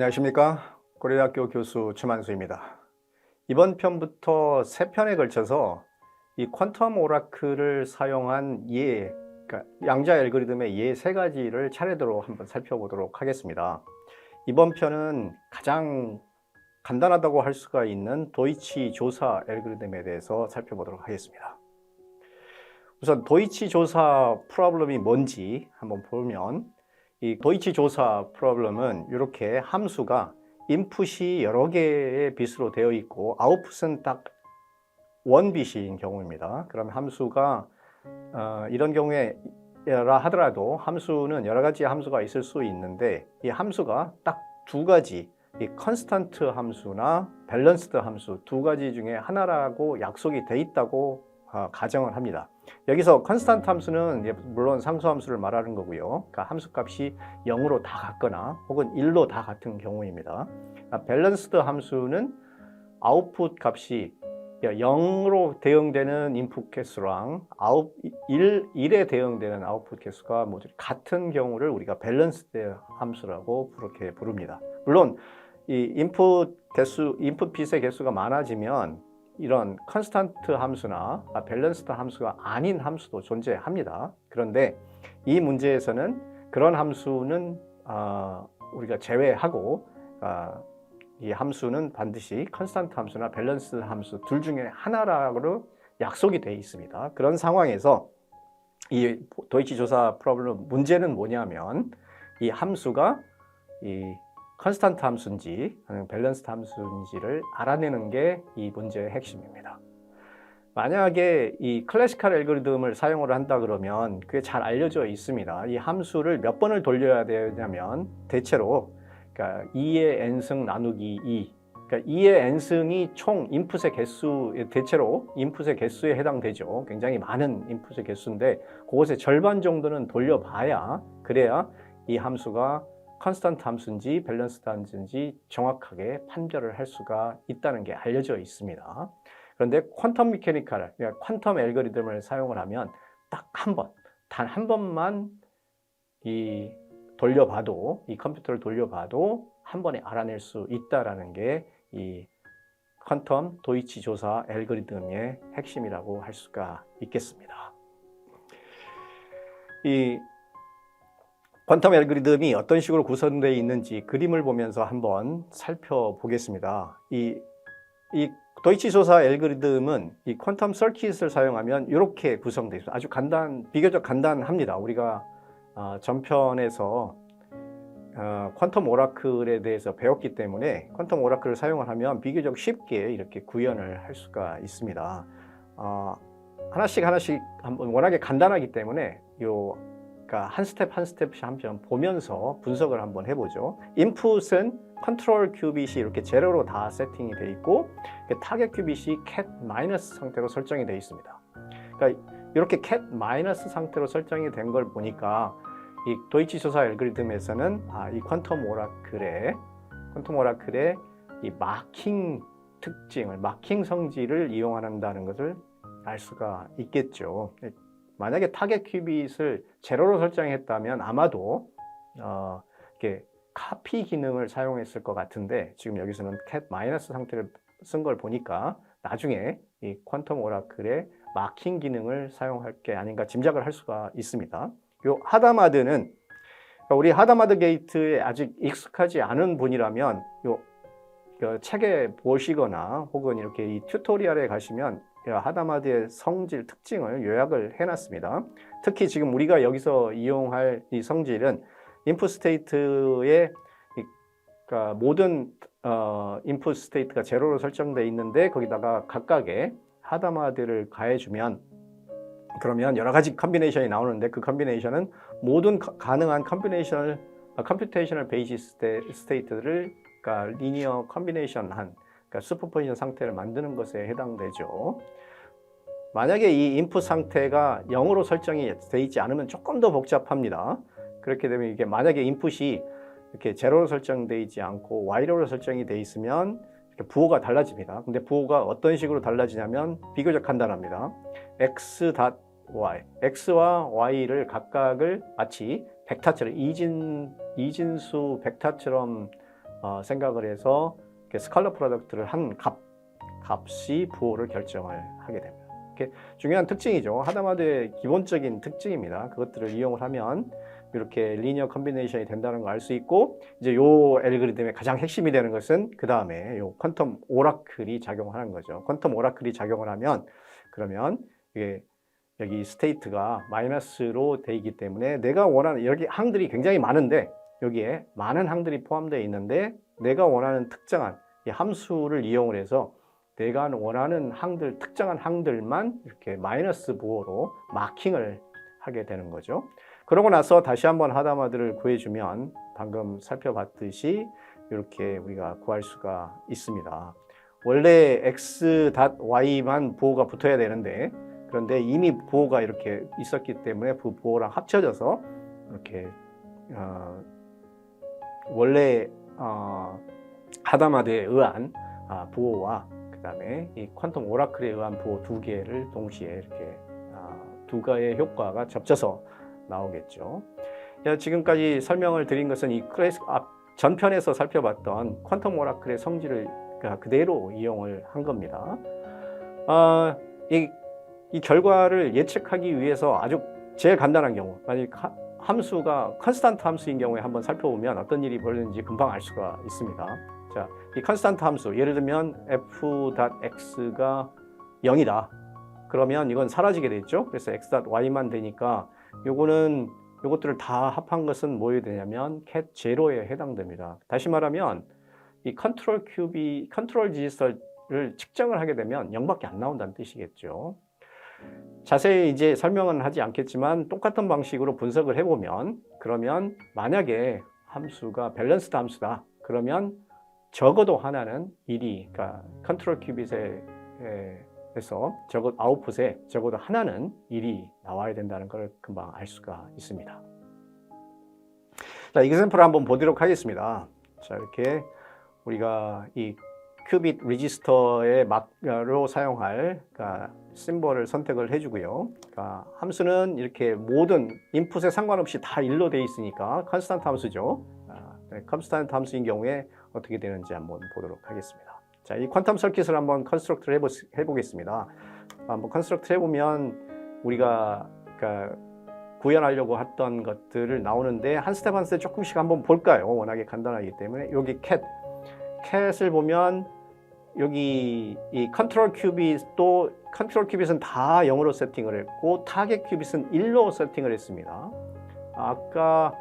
안녕하십니까. 고려대학교 교수 최만수입니다. 이번 편부터 세 편에 걸쳐서 이 퀀텀 오라클을 사용한 그러니까 양자 알고리즘의 예 세 가지를 차례대로 한번 살펴보도록 하겠습니다. 이번 편은 가장 간단하다고 할 수가 있는 도이치 조사 알고리즘에 대해서 살펴보도록 하겠습니다. 우선 도이치 조사 프로블럼이 뭔지 한번 보면, 이 도이치 조사 프로블럼은 이렇게 함수가 인풋이 여러 개의 빛으로 되어 있고 아웃풋은 딱 원빛인 경우입니다. 그럼 함수가 이런 경우에라 하더라도 함수는 여러 가지 함수가 있을 수 있는데, 이 함수가 딱 두 가지, 이 컨스턴트 함수나 밸런스드 함수 두 가지 중에 하나라고 약속이 돼 있다고 가정을 합니다. 여기서 컨스턴트 함수는 물론 상수 함수를 말하는 거고요. 그러니까 함수 값이 0으로 다 같거나 혹은 1로 다 같은 경우입니다. 밸런스드 함수는 아웃풋 값이 0으로 대응되는 인풋 개수랑 1에 대응되는 아웃풋 개수가 모두 같은 경우를 우리가 밸런스드 함수라고 그렇게 부릅니다. 물론 이 인풋 빛의 개수가 많아지면 이런 컨스턴트 함수나 밸런스드 함수가 아닌 함수도 존재합니다. 그런데 이 문제에서는 그런 함수는 우리가 제외하고 이 함수는 반드시 컨스턴트 함수나 밸런스 함수 둘 중에 하나라고 약속이 되어 있습니다. 그런 상황에서 이 도이치 조사 프로블럼 문제는 뭐냐면, 이 함수가 이 컨스턴트 함수인지 아니면 밸런스 함수인지를 알아내는 게 이 문제의 핵심입니다. 만약에 이 클래시컬 알고리즘을 사용을 한다 그러면 그게 잘 알려져 있습니다. 이 함수를 몇 번을 돌려야 되냐면 대체로 그러니까 2의 n승 나누기 2, 그러니까 2의 n승이 총 인풋의 개수, 대체로 인풋의 개수에 해당되죠. 굉장히 많은 인풋의 개수인데 그것의 절반 정도는 돌려봐야, 그래야 이 함수가 컨스턴트 함수인지 밸런스드 함수인지 정확하게 판별을 할 수가 있다는 게 알려져 있습니다. 그런데 퀀텀 메커니컬, 그러니까 퀀텀 알고리즘을 사용을 하면 딱 한 번, 단 한 번만 이 컴퓨터를 돌려봐도 한 번에 알아낼 수 있다라는 게 이 퀀텀 도이치 조사 알고리즘의 핵심이라고 할 수가 있겠습니다. 이 퀀텀 알고리즘이 어떤 식으로 구성되어 있는지 그림을 보면서 한번 살펴보겠습니다. 이 도이치 조사 알고리즘은 이 퀀텀 서킷을 사용하면 이렇게 구성되어 있습니다. 아주 비교적 간단합니다. 우리가 전편에서 퀀텀 오라클에 대해서 배웠기 때문에 퀀텀 오라클을 사용을 하면 비교적 쉽게 이렇게 구현을 할 수가 있습니다. 하나씩 한번 워낙에 간단하기 때문에 그러니까 한 스텝 한 스텝씩 한번 보면서 분석을 한번 해보죠. 인풋은 컨트롤 큐빗이 이렇게 제로로 다 세팅이 되어 있고, 타겟 큐빗이 cat 마이너스 상태로 설정이 되어 있습니다. 그러니까 이렇게 cat 마이너스 상태로 설정이 된 걸 보니까 이 도이치 조사 알고리즘에서는 이 퀀텀 오라클의 이 마킹 특징을, 마킹 성질을 이용한다는 것을 알 수가 있겠죠. 만약에 타겟 큐빗을 제로로 설정했다면 아마도 이렇게 카피 기능을 사용했을 것 같은데, 지금 여기서는 cat 마이너스 상태를 쓴 걸 보니까 나중에 이 퀀텀 오라클의 마킹 기능을 사용할 게 아닌가 짐작을 할 수가 있습니다. 요 하다마드는, 우리 하다마드 게이트에 아직 익숙하지 않은 분이라면 책에 보시거나 혹은 이렇게 이 튜토리얼에 가시면 하다마드의 성질 특징을 요약을 해놨습니다. 특히 지금 우리가 여기서 이용할 이 성질은 인풋 스테이트의 그러니까 모든 인풋 스테이트가 제로로 설정되어 있는데 거기다가 각각의 하다마드를 가해주면, 그러면 여러 가지 컴비네이션이 나오는데 그 컴비네이션은 모든 가능한 컴퓨테이셔널 베이시스 스테이트를, 그러니까 리니어 컴비네이션한, 그러니까 슈퍼포지션 상태를 만드는 것에 해당되죠. 만약에 이 인풋 상태가 0으로 설정이 되어 있지 않으면 조금 더 복잡합니다. 그렇게 되면 이게 만약에 인풋이 이렇게 제로로 설정되어 있지 않고 Y로 설정이 되어 있으면 부호가 달라집니다. 근데 부호가 어떤 식으로 달라지냐면 비교적 간단합니다. x.y, x와 y를 각각을 마치 벡터처럼 이진수 벡터처럼 생각을 해서 스칼렛 프로덕트를 한 값이 부호를 결정을 하게 됩니다. 이렇게 중요한 특징이죠. 하다마드의 기본적인 특징입니다. 그것들을 이용을 하면 이렇게 리니어 컨비네이션이 된다는 걸 알 수 있고, 이제 요 알고리즘의 가장 핵심이 되는 것은 그 다음에 요 퀀텀 오라클이 작용하는 거죠. 퀀텀 오라클이 작용을 하면 그러면 이게 여기 스테이트가 마이너스로 돼 있기 때문에 내가 원하는 여기 항들이 굉장히 많은데 여기에 많은 항들이 포함되어 있는데 내가 원하는 특정한 이 함수를 이용을 해서 내가 원하는 항들, 특정한 항들만 이렇게 마이너스 부호로 마킹을 하게 되는 거죠. 그러고 나서 다시 한번 하다마드를 구해주면 방금 살펴봤듯이 이렇게 우리가 구할 수가 있습니다. 원래 x.y만 부호가 붙어야 되는데 그런데 이미 부호가 이렇게 있었기 때문에 그 부호랑 합쳐져서 이렇게 원래 하다마드에 의한 부호와 그 다음에 이 퀀텀 오라클에 의한 부호 두 개를 동시에 이렇게 두 가지의 효과가 접쳐서 나오겠죠. 지금까지 설명을 드린 것은 이 전편에서 살펴봤던 퀀텀 오라클의 성질을 그대로 이용을 한 겁니다. 이 결과를 예측하기 위해서 아주 제일 간단한 경우, 만약 함수가 컨스탄트 함수인 경우에 한번 살펴보면 어떤 일이 벌어지는지 금방 알 수가 있습니다. 자, 이 컨스탄트 함수, 예를 들면 f.x가 0이다. 그러면 이건 사라지게 되죠. 그래서 x.y만 되니까 요것들을 다 합한 것은 뭐에 되냐면 cat 제로에 해당됩니다. 다시 말하면 이 컨트롤 지지서를 측정을 하게 되면 0밖에 안 나온다는 뜻이겠죠. 자세히 이제 설명은 하지 않겠지만 똑같은 방식으로 분석을 해보면 그러면 만약에 함수가 밸런스드 함수다. 그러면 적어도 하나는 1이 그러니까 컨트롤 큐빗에서 아웃풋에 적어도 하나는 1이 나와야 된다는 걸 금방 알 수가 있습니다. 자, 이그샘플을 한번 보도록 하겠습니다. 자, 이렇게 우리가 이 큐빗 레지스터의 막로 사용할 심볼을 선택을 해주고요. 함수는 이렇게 모든 인풋에 상관없이 다 1로 되어 있으니까 컨스탄트 함수죠. 컨스탄트 함수인 경우에 어떻게 되는지 한번 보도록 하겠습니다. 자, 이 퀀텀 서킷을 한번 컨스트럭트를 해보겠습니다. 한번 컨스트럭트 해보면 우리가 구현하려고 했던 것들을 나오는데 한 스텝 한 스텝 조금씩 한번 볼까요? 워낙에 간단하기 때문에 여기 캣을 보면 여기 이 컨트롤 큐빗은 다 0으로 세팅을 했고 타겟 큐빗은 1로 세팅을 했습니다. 아까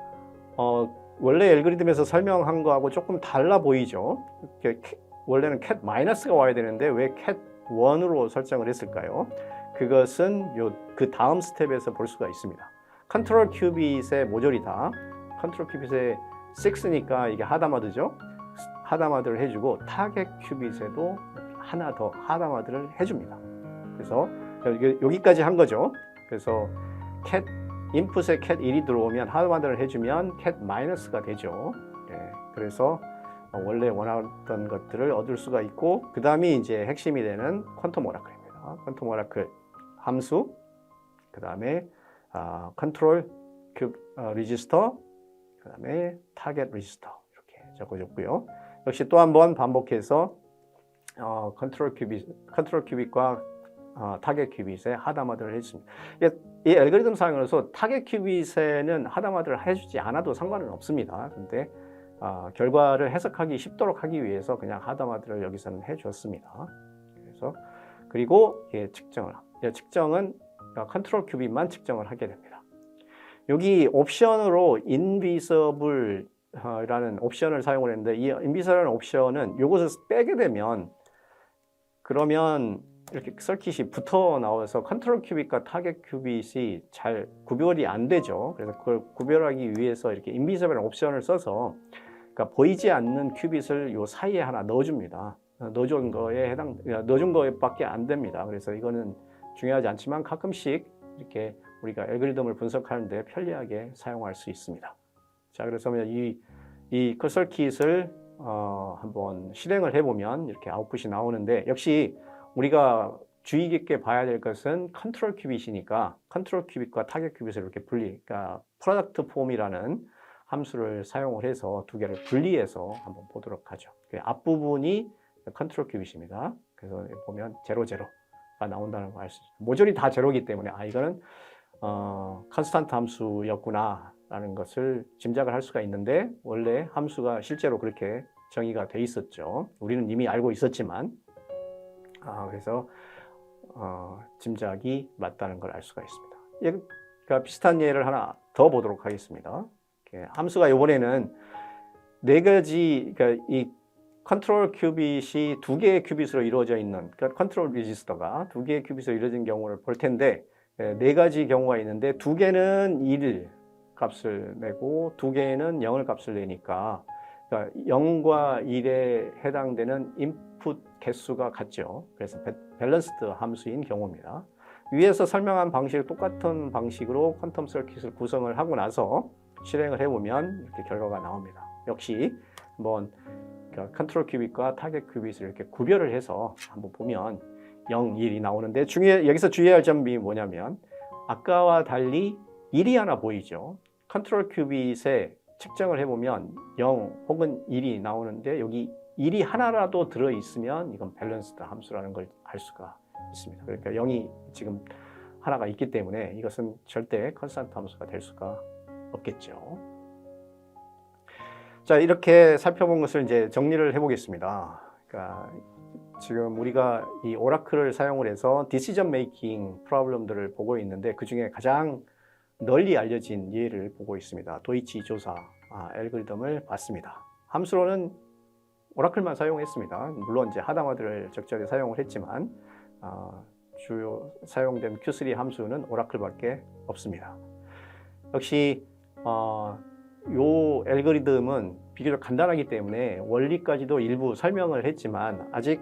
원래 알고리즘에서 설명한 거하고 조금 달라 보이죠? 원래는 cat 마이너스가 와야 되는데 왜 cat 1으로 설정을 했을까요? 그것은 그 다음 스텝에서 볼 수가 있습니다. 컨트롤 큐빗의 모조리다. 컨트롤 큐빗의 6니까 이게 하다마드죠. 하다마드를 해주고 타겟 큐빗에도 하나 더 하다마드를 해줍니다. 그래서 여기까지 한 거죠. 그래서 cat 인풋에 cat 1이 들어오면 하다마드를 해주면 cat 마이너스가 되죠. 그래서 원래 원하던 것들을 얻을 수가 있고 그 다음이 이제 핵심이 되는 퀀텀 오라클입니다. 퀀텀 오라클 함수, 그 다음에 컨트롤 레지스터, 그 다음에 타겟 레지스터 이렇게 적어줬고요. 역시 또 한 번 반복해서 컨트롤 큐빗과 타겟 큐빗에 하다마드를 해줍니다. 이 알고리즘 사용으로서 타겟 큐빗에는 하다마드를 해주지 않아도 상관은 없습니다. 근데 결과를 해석하기 쉽도록 하기 위해서 그냥 하다마드를 여기서는 해줬습니다. 그리고 측정은 컨트롤 큐빗만 측정을 하게 됩니다. 여기 옵션으로 인비서블 라는 옵션을 사용을 했는데 이 인비서블이라는 옵션은 이것을 빼게 되면 그러면 이렇게 서킷이 붙어 나와서 컨트롤 큐빗과 타겟 큐빗이 잘 구별이 안 되죠. 그래서 그걸 구별하기 위해서 이렇게 인비서블이라는 옵션을 써서 보이지 않는 큐빗을 요 사이에 하나 넣어줍니다. 넣어준 거에밖에 안 됩니다. 그래서 이거는 중요하지 않지만 가끔씩 이렇게 우리가 알고리즘을 분석하는데 편리하게 사용할 수 있습니다. 자, 그래서 이 서킷을 한번 실행을 해보면 이렇게 아웃풋이 나오는데 역시 우리가 주의 깊게 봐야 될 것은 컨트롤 큐빗이니까 컨트롤 큐빗과 타겟 큐빗을 이렇게 프로덕트 폼이라는 함수를 사용을 해서 두 개를 분리해서 한번 보도록 하죠. 앞부분이 컨트롤 큐빗입니다. 그래서 보면 0, 0가 나온다는 걸 알 수 있죠. 모조리 다 제로이기 때문에 이거는 컨스탄트 함수였구나 라는 것을 짐작을 할 수가 있는데, 원래 함수가 실제로 그렇게 정의가 돼 있었죠. 우리는 이미 알고 있었지만 그래서 짐작이 맞다는 걸 알 수가 있습니다. 그러니까 비슷한 예를 하나 더 보도록 하겠습니다. 함수가 이번에는 네 가지, 그러니까 이 컨트롤 큐빗이 두 개의 큐빗으로 이루어져 있는, 그러니까 컨트롤 레지스터가 두 개의 큐빗으로 이루어진 경우를 볼 텐데, 네 가지 경우가 있는데 두 개는 1 값을 내고 두 개는 0을 값을 내니까, 그러니까 0과 1에 해당되는 인풋 개수가 같죠. 그래서 밸런스드 함수인 경우입니다. 위에서 설명한 방식, 똑같은 방식으로 퀀텀 서킷을 구성을 하고 나서 실행을 해보면 이렇게 결과가 나옵니다. 역시 한번 그러니까 컨트롤 큐빗과 타겟 큐빗을 이렇게 구별을 해서 한번 보면 0, 1이 나오는데, 여기서 주의할 점이 뭐냐면 아까와 달리 1이 하나 보이죠. 컨트롤 큐빗에 측정을 해보면 0 혹은 1이 나오는데, 여기 1이 하나라도 들어있으면 이건 밸런스드 함수라는 걸 알 수가 있습니다. 그러니까 0이 지금 하나가 있기 때문에 이것은 절대 컨스탄트 함수가 될 수가 없겠죠. 자, 이렇게 살펴본 것을 이제 정리를 해보겠습니다. 그러니까 지금 우리가 이 오라클을 사용을 해서 디시전 메이킹 프로블럼들을 보고 있는데, 그 중에 가장 널리 알려진 예를 보고 있습니다. 도이치 조사 알고리즘을 봤습니다. 함수로는 오라클만 사용했습니다. 물론 이제 하단어들을 적절히 사용을 했지만 주요 사용된 Q3 함수는 오라클밖에 없습니다. 역시 이 알고리즘은 비교적 간단하기 때문에 원리까지도 일부 설명을 했지만, 아직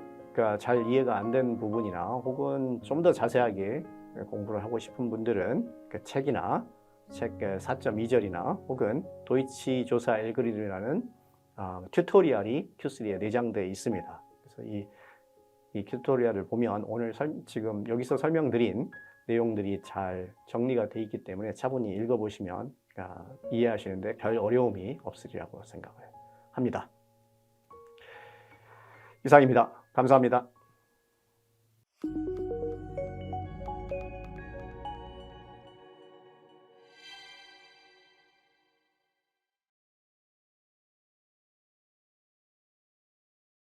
잘 이해가 안 된 부분이나 혹은 좀 더 자세하게 공부를 하고 싶은 분들은 책이나 책 4.2절이나 혹은 도이치 조사 알고리즘이라는 튜토리얼이 Q3에 내장되어 있습니다. 그래서 이 튜토리얼을 보면 오늘 지금 여기서 설명드린 내용들이 잘 정리가 되어 있기 때문에 차분히 읽어보시면 이해하시는데 별 어려움이 없으리라고 생각을 합니다. 이상입니다. 감사합니다.